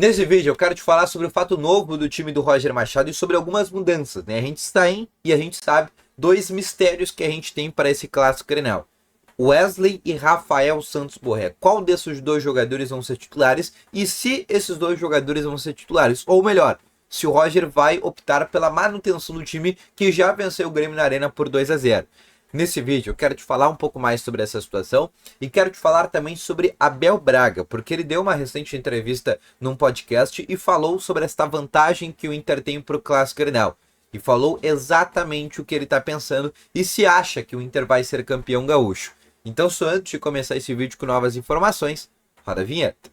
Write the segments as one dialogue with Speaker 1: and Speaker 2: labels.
Speaker 1: Nesse vídeo eu quero te falar sobre o fato novo do time do Roger Machado e sobre algumas mudanças, né? A gente está em, e a gente sabe, dois mistérios que a gente tem para esse clássico Grenal. Wesley e Rafael Santos Borré. Qual desses dois jogadores vão ser titulares e se esses dois jogadores vão ser titulares? Ou melhor, se o Roger vai optar pela manutenção do time que já venceu o Grêmio na Arena por 2-0. Nesse vídeo eu quero te falar um pouco mais sobre essa situação e quero te falar também sobre Abel Braga, porque ele deu uma recente entrevista num podcast e falou sobre esta vantagem que o Inter tem para o Clássico Grenal. E falou exatamente o que ele está pensando e se acha que o Inter vai ser campeão gaúcho. Então, só antes de começar esse vídeo com novas informações, roda a vinheta.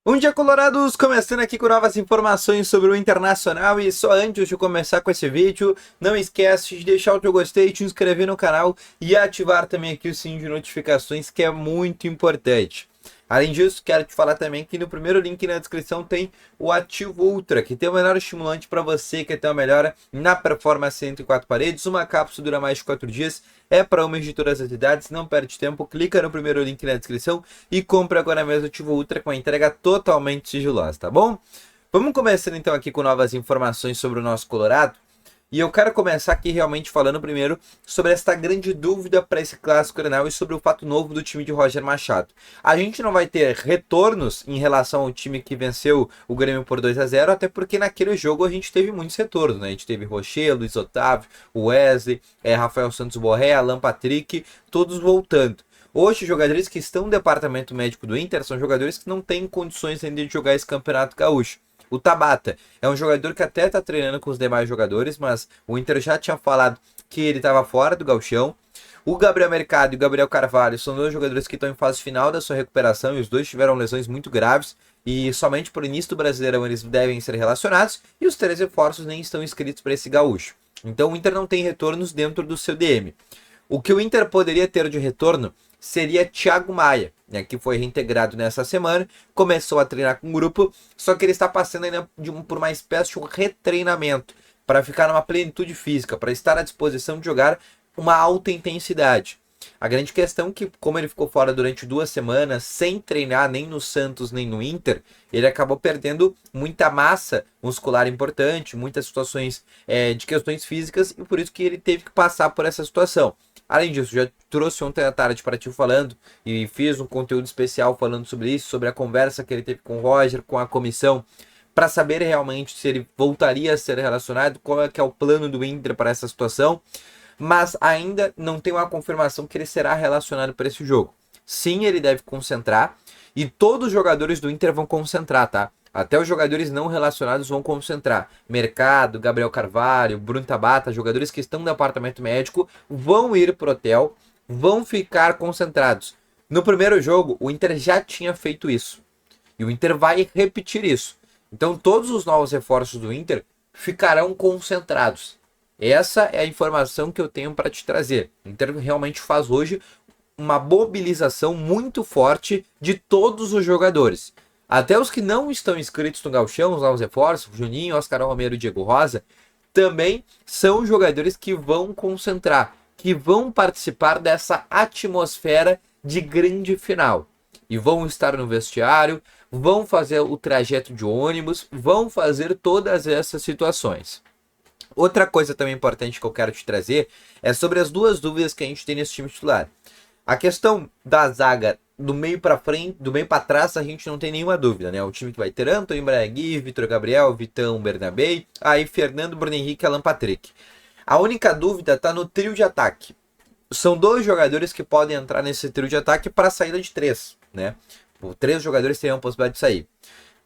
Speaker 1: Bom dia, colorados! Começando aqui com novas informações sobre o Internacional e só antes de começar com esse vídeo, não esquece de deixar o teu gostei, te inscrever no canal e ativar também aqui o sininho de notificações, que é muito importante. Além disso, quero te falar também que no primeiro link na descrição tem o Ativo Ultra, que tem o melhor estimulante para você que tem uma melhora na performance entre quatro paredes. Uma cápsula dura mais de 4 dias, é para homens de todas as idades, não perde tempo. Clica no primeiro link na descrição e compra agora mesmo o Ativo Ultra com a entrega totalmente sigilosa, tá bom? Vamos começando então aqui com novas informações sobre o nosso Colorado. E eu quero começar aqui realmente falando primeiro sobre esta grande dúvida para esse clássico Grenal e sobre o fato novo do time de Roger Machado. A gente não vai ter retornos em relação ao time que venceu o Grêmio por 2-0, até porque naquele jogo a gente teve muitos retornos, né? A gente teve Rocher, Luiz Otávio, Wesley, Rafael Santos Borré, Alan Patrick, todos voltando. Hoje, os jogadores que estão no departamento médico do Inter são jogadores que não têm condições ainda de jogar esse Campeonato Gaúcho. O Tabata é um jogador que até está treinando com os demais jogadores, mas o Inter já tinha falado que ele estava fora do gauchão. O Gabriel Mercado e o Gabriel Carvalho são dois jogadores que estão em fase final da sua recuperação e os dois tiveram lesões muito graves e somente por início do Brasileirão eles devem ser relacionados e os 3 reforços nem estão inscritos para esse gaúcho. Então o Inter não tem retornos dentro do seu DM. O que o Inter poderia ter de retorno seria Thiago Maia, né, que foi reintegrado nessa semana, começou a treinar com o grupo, só que ele está passando ainda por uma espécie de retreinamento, para ficar numa plenitude física, para estar à disposição de jogar uma alta intensidade. A grande questão é que, como ele ficou fora durante 2 semanas, sem treinar nem no Santos nem no Inter, ele acabou perdendo muita massa muscular importante, muitas situações de questões físicas, e por isso que ele teve que passar por essa situação. Além disso, já trouxe ontem à tarde para ti falando e fiz um conteúdo especial falando sobre isso, sobre a conversa que ele teve com o Roger, com a comissão, para saber realmente se ele voltaria a ser relacionado, qual é que é o plano do Inter para essa situação, mas ainda não tem uma confirmação que ele será relacionado para esse jogo. Sim, ele deve concentrar e todos os jogadores do Inter vão concentrar, tá? Até os jogadores não relacionados vão concentrar. Mercado, Gabriel Carvalho, Bruno Tabata, jogadores que estão no departamento médico, vão ir pro hotel, vão ficar concentrados. No primeiro jogo, o Inter já tinha feito isso. E o Inter vai repetir isso. Então todos os novos reforços do Inter ficarão concentrados. Essa é a informação que eu tenho para te trazer. O Inter realmente faz hoje uma mobilização muito forte de todos os jogadores. Até os que não estão inscritos no gauchão, os novos reforços, Juninho, Oscar Romero e Diego Rosa, também são jogadores que vão concentrar, que vão participar dessa atmosfera de grande final. E vão estar no vestiário, vão fazer o trajeto de ônibus, vão fazer todas essas situações. Outra coisa também importante que eu quero te trazer é sobre as duas dúvidas que a gente tem nesse time titular. A questão da zaga do meio para frente, do meio para trás, a gente não tem nenhuma dúvida, né? O time que vai ter Antony Bragui, Vitor Gabriel, Vitão, Bernabé, aí Fernando, Bruno Henrique e Alan Patrick. A única dúvida está no trio de ataque. São 2 jogadores que podem entrar nesse trio de ataque para a saída de 3, né? 3 jogadores teriam a possibilidade de sair.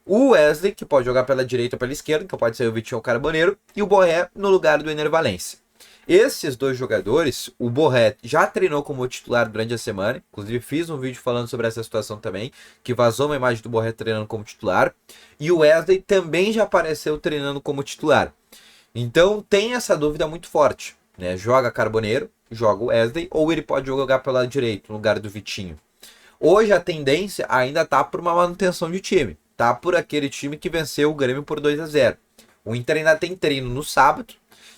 Speaker 1: O Wesley, que pode jogar pela direita ou pela esquerda, que pode ser o Vitinho Carboneiro, e o Borré no lugar do Ener Valencia. Esses 2 jogadores, o Borré já treinou como titular durante a semana, inclusive fiz um vídeo falando sobre essa situação também, que vazou uma imagem do Borré treinando como titular, e o Wesley também já apareceu treinando como titular. Então tem essa dúvida muito forte, né? Joga Carboneiro, joga o Wesley, ou ele pode jogar pela direita, no lugar do Vitinho. Hoje a tendência ainda tá por uma manutenção de time, tá por aquele time que venceu o Grêmio por 2-0. O Inter ainda tem treino no sábado,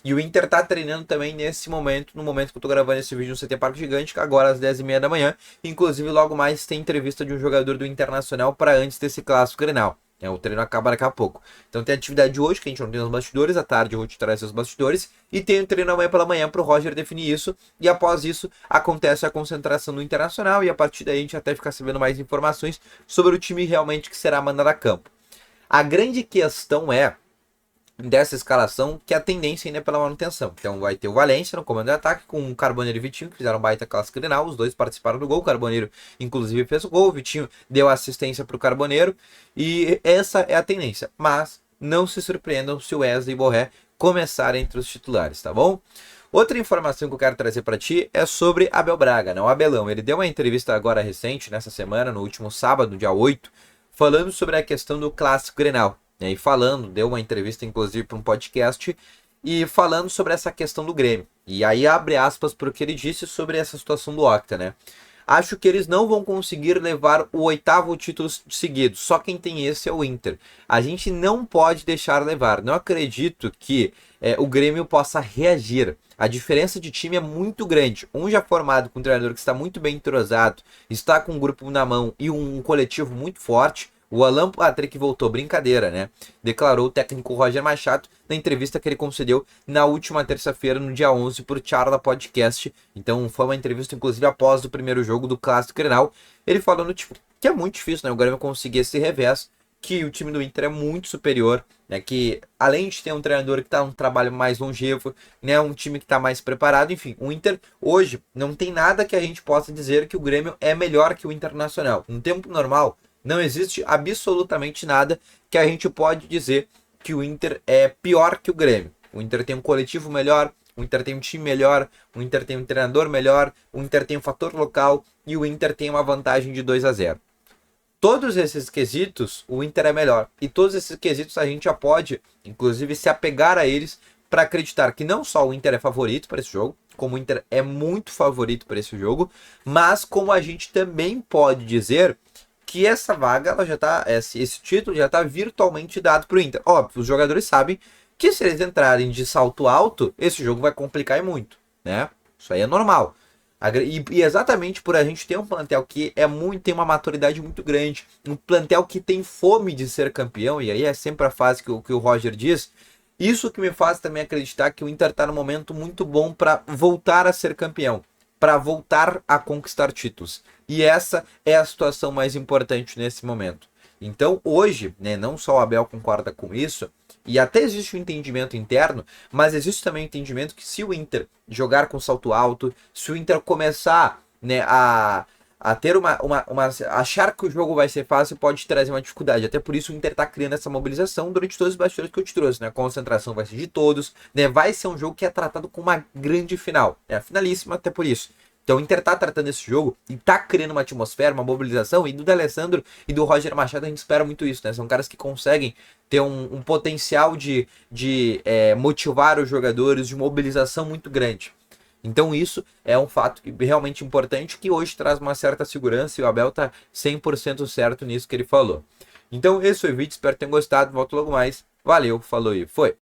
Speaker 1: e o Inter tá treinando também nesse momento, no momento que eu tô gravando esse vídeo no CT Parque Gigante, agora às 10h30 da manhã. Inclusive, logo mais tem entrevista de um jogador do Internacional para antes desse clássico Grenal. O treino acaba daqui a pouco. Então tem atividade hoje, que a gente não tem os bastidores, à tarde eu vou te trazer os bastidores, e tem o treino amanhã pela manhã para o Roger definir isso, e após isso acontece a concentração no Internacional, e a partir daí a gente até ficar sabendo mais informações sobre o time realmente que será mandado a campo. A grande questão é dessa escalação que a tendência ainda é pela manutenção. Então vai ter o Valência no comando de ataque com o Carboneiro e Vitinho, que fizeram um baita clássico Grenal, os dois participaram do gol, o Carboneiro inclusive fez o gol, o Vitinho deu assistência para o Carboneiro, e essa é a tendência. Mas não se surpreendam se o Wesley e Borré começarem entre os titulares, tá bom? Outra informação que eu quero trazer para ti é sobre Abel Braga, o Abelão. Ele deu uma entrevista agora recente, nessa semana, no último sábado, dia 8, falando sobre a questão do clássico Grenal. E falando, deu uma entrevista inclusive para um podcast, e falando sobre essa questão do Grêmio. E aí abre aspas para o que ele disse sobre essa situação do Octa, né? Acho que eles não vão conseguir levar o 8º título seguido. Só quem tem esse é o Inter. A gente não pode deixar levar. Não acredito que o Grêmio possa reagir. A diferença de time é muito grande. Um já formado com um treinador que está muito bem entrosado, está com um grupo na mão e um coletivo muito forte. O Alan Patrick voltou, brincadeira, né? Declarou o técnico Roger Machado na entrevista que ele concedeu na última terça-feira, no dia 11, por Charla Podcast. Então foi uma entrevista, inclusive, após o primeiro jogo do Clássico Grenal. Ele falando, tipo, que é muito difícil, né? O Grêmio conseguir esse revés, que o time do Inter é muito superior, né? Que além de ter um treinador que está num trabalho mais longevo, né? Um time que está mais preparado, enfim. O Inter, hoje, não tem nada que a gente possa dizer que o Grêmio é melhor que o Internacional. No tempo normal, não existe absolutamente nada que a gente pode dizer que o Inter é pior que o Grêmio. O Inter tem um coletivo melhor, o Inter tem um time melhor, o Inter tem um treinador melhor, o Inter tem um fator local e o Inter tem uma vantagem de 2-0. Todos esses quesitos, o Inter é melhor. E todos esses quesitos a gente já pode, inclusive, se apegar a eles para acreditar que não só o Inter é favorito para esse jogo, como o Inter é muito favorito para esse jogo, mas como a gente também pode dizer que essa vaga, ela já tá, esse título já está virtualmente dado para o Inter. Óbvio, os jogadores sabem que se eles entrarem de salto alto, esse jogo vai complicar muito, né? Isso aí é normal. E exatamente por a gente ter um plantel que tem uma maturidade muito grande, um plantel que tem fome de ser campeão, e aí é sempre a fase que o Roger diz, isso que me faz também acreditar que o Inter está num momento muito bom para voltar a ser campeão, para voltar a conquistar títulos. E essa é a situação mais importante nesse momento. Então hoje, né, não só o Abel concorda com isso, e até existe um entendimento interno, mas existe também um entendimento que se o Inter jogar com salto alto, se o Inter começar, né, a ter achar que o jogo vai ser fácil, pode trazer uma dificuldade. Até por isso o Inter está criando essa mobilização durante todos os bastidores que eu te trouxe, né? A concentração vai ser de todos, né? Vai ser um jogo que é tratado com uma grande final, é a finalíssima até por isso. Então o Inter tá tratando esse jogo e tá criando uma atmosfera, uma mobilização, e do D'Alessandro e do Roger Machado a gente espera muito isso, né? São caras que conseguem ter um potencial de motivar os jogadores, de mobilização muito grande. Então isso é um fato realmente importante que hoje traz uma certa segurança, e o Abel tá 100% certo nisso que ele falou. Então esse foi o vídeo, espero que tenham gostado, volto logo mais. Valeu, falou e foi!